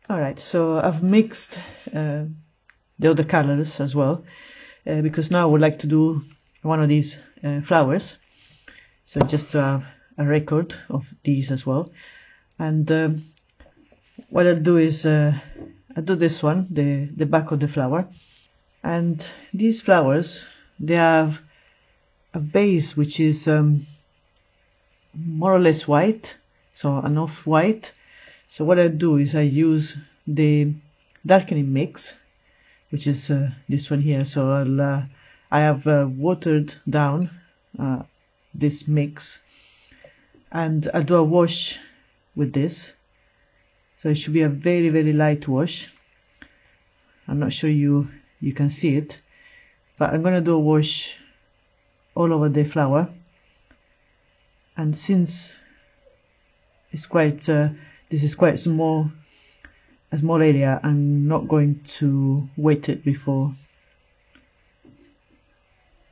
Alright, so I've mixed the other colors as well, because now I would like to do one of these flowers. So just to have a record of these as well. And what I'll do is I'll do this one, the back of the flower. And these flowers, they have a base which is more or less white, so an off-white. So what I do is I use the darkening mix, which is this one here. So I have watered down this mix, and I'll do a wash with this. So it should be a very, very light wash. I'm not sure you can see it, but I'm going to do a wash all over the flower. And since it's quite this is quite small, a small area, I'm not going to wet it before.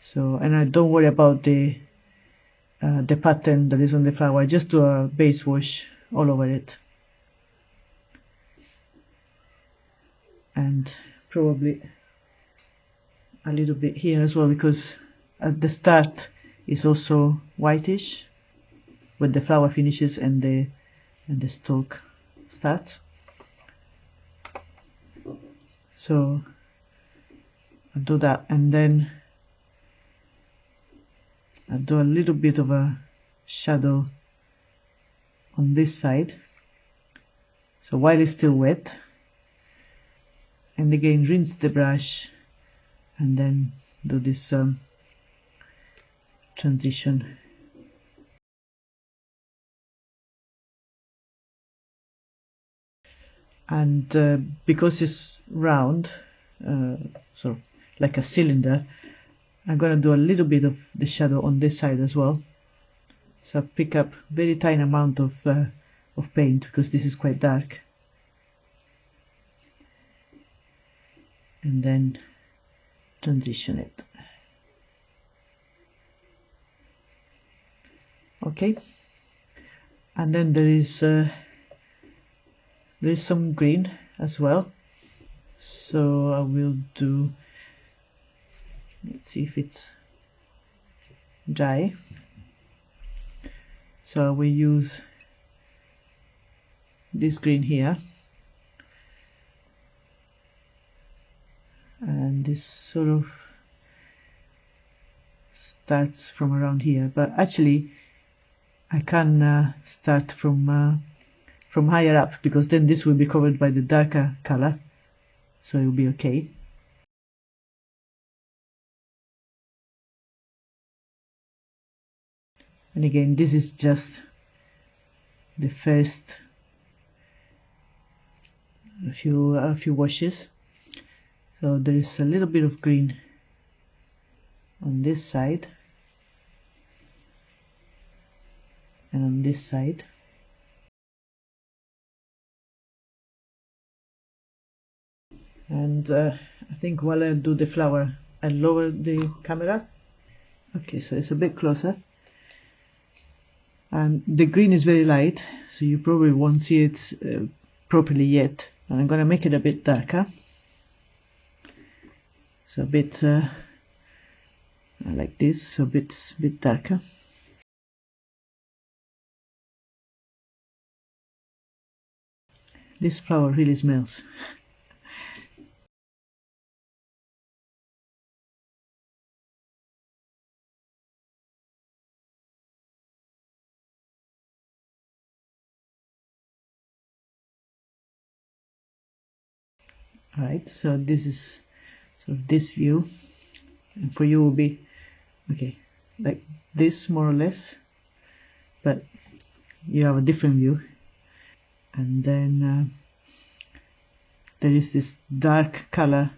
So, and I don't worry about the pattern that is on the flower. I just do a base wash all over it, and probably a little bit here as well, because at the start is also whitish when the flower finishes and the stalk starts. So I'll do that, and then I'll do a little bit of a shadow on this side, so while it's still wet, and again rinse the brush and then do this transition. And because it's round, sort of like a cylinder, I'm going to do a little bit of the shadow on this side as well. So I pick up very tiny amount of paint, because this is quite dark, and then transition it. Okay, and then there is some green as well. So I will do, let's see if it's dry. So I will use this green here, and this sort of starts from around here, but actually I can start from higher up, because then this will be covered by the darker color, so it will be okay. And again, this is just the first few washes. So there is a little bit of green on this side and on this side. And I think while I do the flower, I lower the camera. Okay, so it's a bit closer. And the green is very light, so you probably won't see it properly yet. And I'm going to make it a bit darker. So a bit like this, so a bit darker. This flower really smells. Alright, so this is sort of this view, and for you will be okay, like this more or less, but you have a different view. And then there is this dark color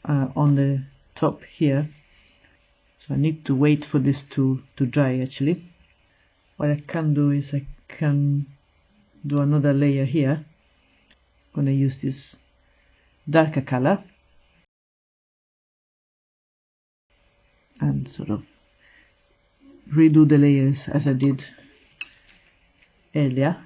on the top here, so I need to wait for this to dry. Actually, what I can do is I can do another layer here. I'm going to use this darker color and sort of redo the layers as I did earlier.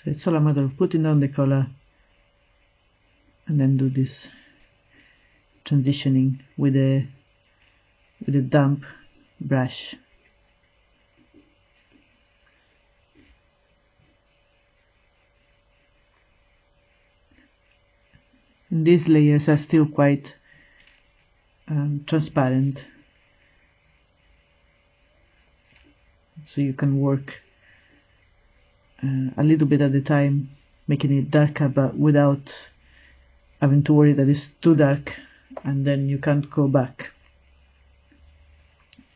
So it's all a matter of putting down the color and then do this transitioning with a damp brush. And these layers are still quite transparent, so you can work a little bit at a time, making it darker, but without having to worry that it's too dark and then you can't go back.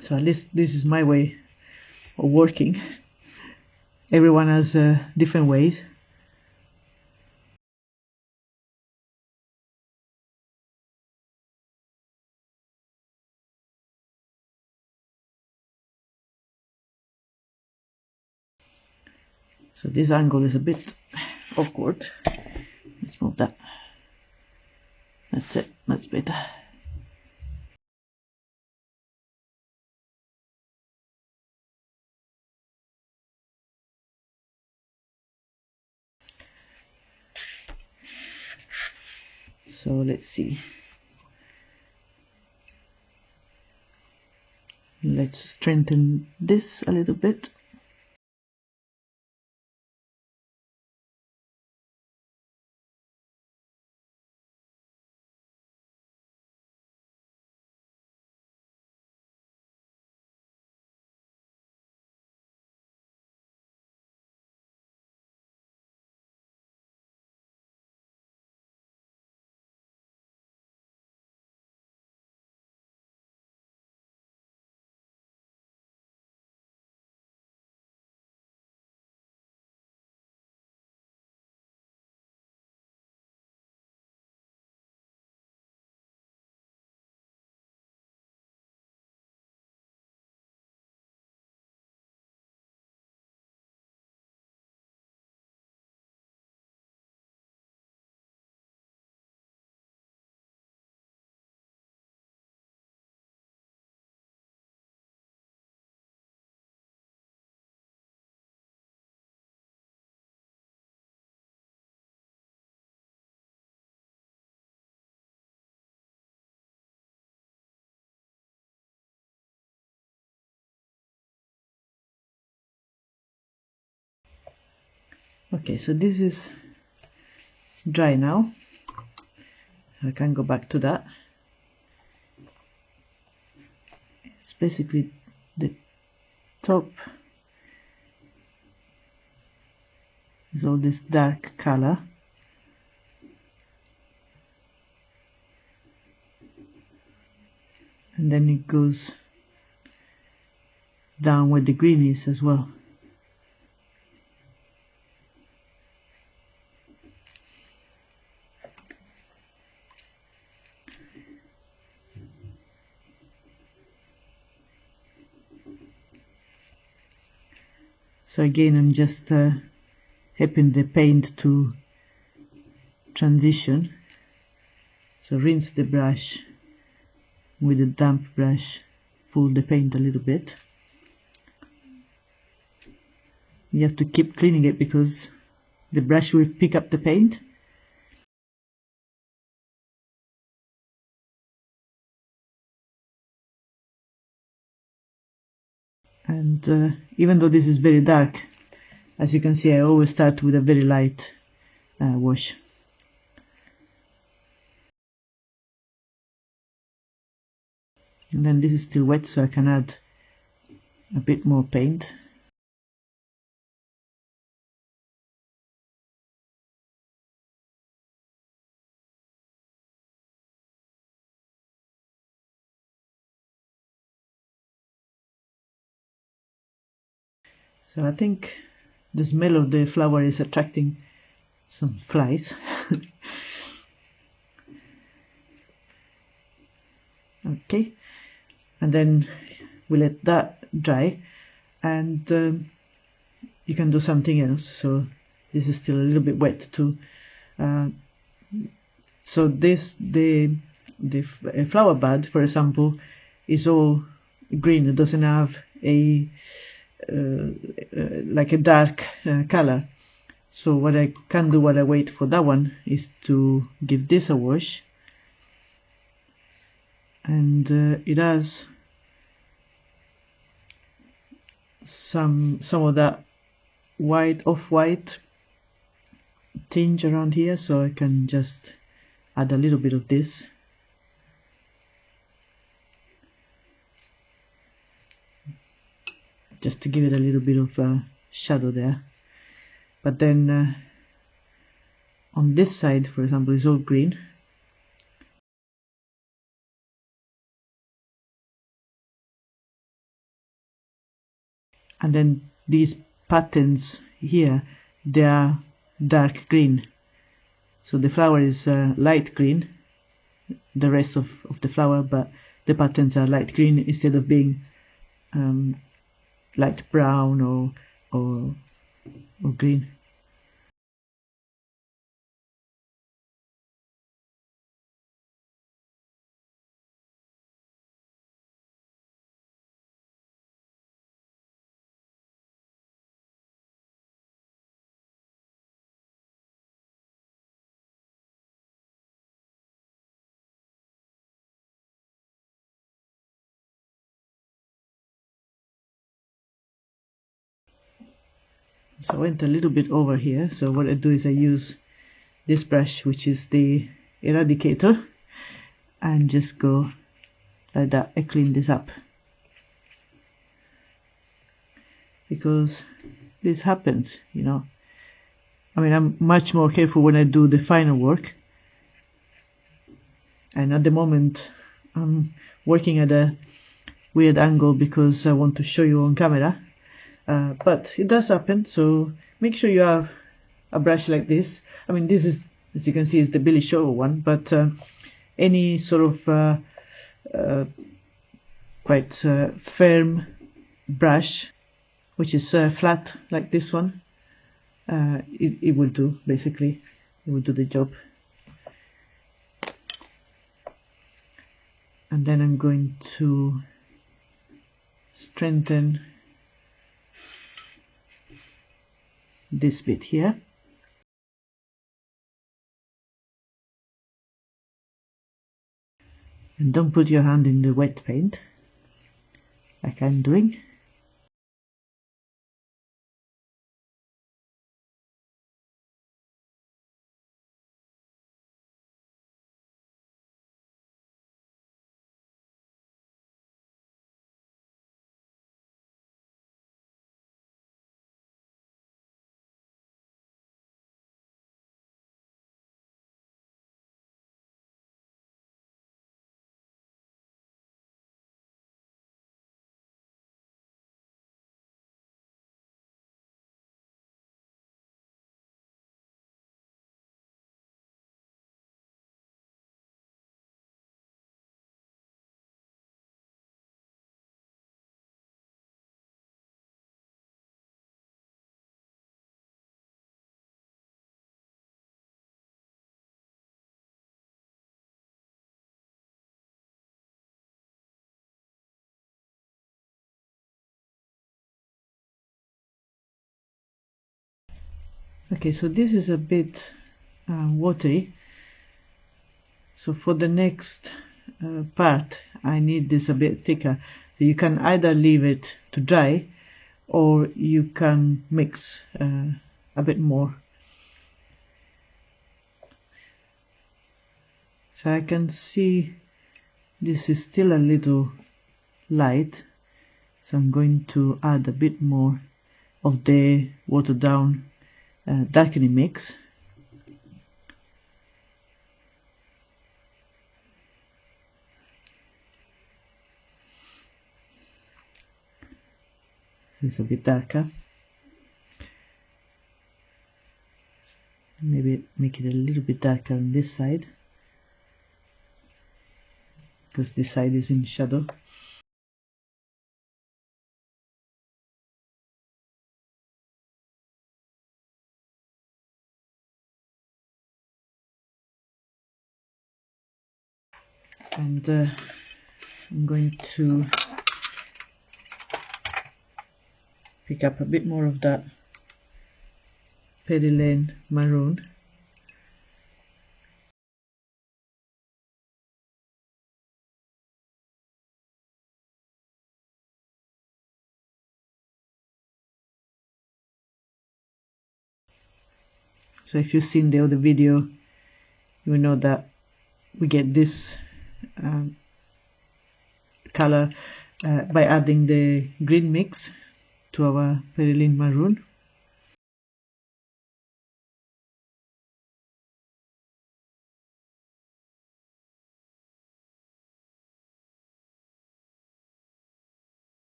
So at least this is my way of working. Everyone has different ways. So this angle is a bit awkward. Let's move that. That's it, that's better. So let's see. Let's strengthen this a little bit. Okay, so this is dry now. I can go back to that. It's basically the top is all this dark color, and then it goes down where the green is as well. So again, I'm just helping the paint to transition. So rinse the brush with a damp brush, pull the paint a little bit. You have to keep cleaning it because the brush will pick up the paint. And even though this is very dark, as you can see, I always start with a very light wash. And then this is still wet, so I can add a bit more paint. So I think the smell of the flower is attracting some flies. Okay, and then we let that dry, and you can do something else. So this is still a little bit wet too. So the flower bud, for example, is all green. It doesn't have a like a dark color. So what I can do while I wait for that one is to give this a wash, and it has some of that off-white tinge around here, so I can just add a little bit of this. Just to give it a little bit of shadow there. But then on this side, for example, is all green. And then these patterns here, they are dark green. So the flower is light green, the rest of the flower, but the patterns are light green instead of being light brown or green. So I went a little bit over here, so what I do is I use this brush, which is the eradicator, and just go like that. I clean this up, because this happens, you know. I mean, I'm much more careful when I do the final work, and at the moment I'm working at a weird angle because I want to show you on camera, but it does happen. So make sure you have a brush like this. I mean, this is, as you can see, is the Billy Show one, but any sort of quite firm brush, which is flat like this one, it will do. Basically, it will do the job. And then I'm going to strengthen this bit here. And don't put your hand in the wet paint, like I'm doing. Okay, so this is a bit watery, so for the next part I need this a bit thicker. So you can either leave it to dry, or you can mix a bit more. So I can see this is still a little light, so I'm going to add a bit more of the watered down darkening mix. It's a bit darker. Maybe make it a little bit darker on this side, because this side is in shadow. And I'm going to pick up a bit more of that Perilene Maroon. So if you've seen the other video, you will know that we get this color by adding the green mix to our Perilene Maroon.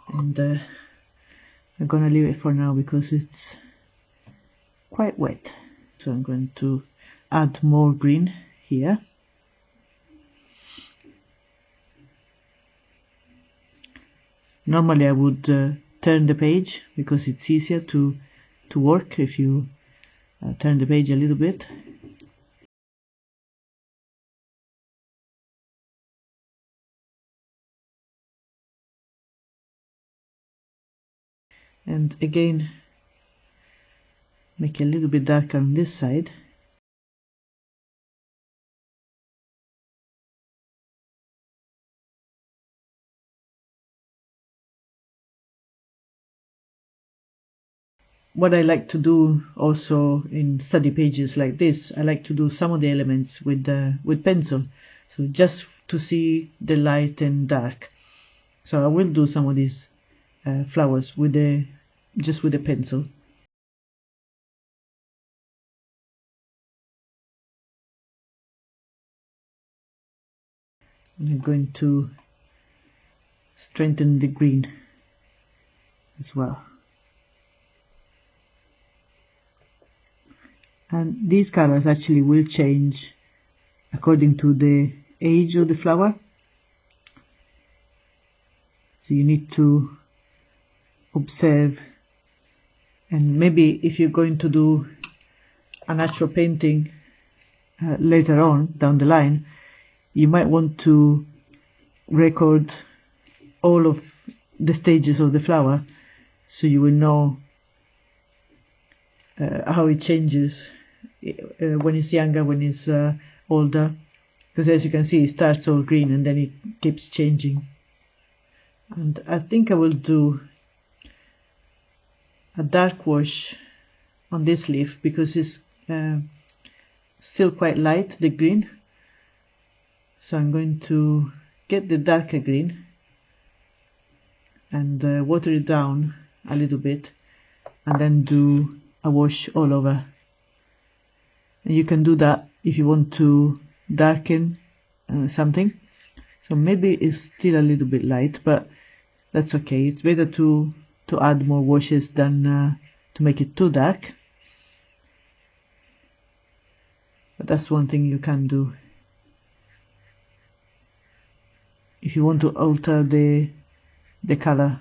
And I'm gonna leave it for now because it's quite wet. So I'm going to add more green here. Normally I would turn the page because it's easier to work if you turn the page a little bit. And again, make it a little bit darker on this side. What I like to do also in study pages like this, I like to do some of the elements with pencil, so just to see the light and dark. So I will do some of these flowers with just with a pencil. And I'm going to strengthen the green as well. And these colors actually will change according to the age of the flower. So you need to observe, and maybe if you're going to do a natural painting later on down the line, you might want to record all of the stages of the flower so you will know how it changes when it's younger, when it's older, because as you can see it starts all green and then it keeps changing. And I think I will do a dark wash on this leaf because it's still quite light, the green. So I'm going to get the darker green and water it down a little bit and then do a wash all over. And you can do that if you want to darken something. So maybe it's still a little bit light, but that's okay. It's better to add more washes than to make it too dark. But that's one thing you can do. If you want to alter the color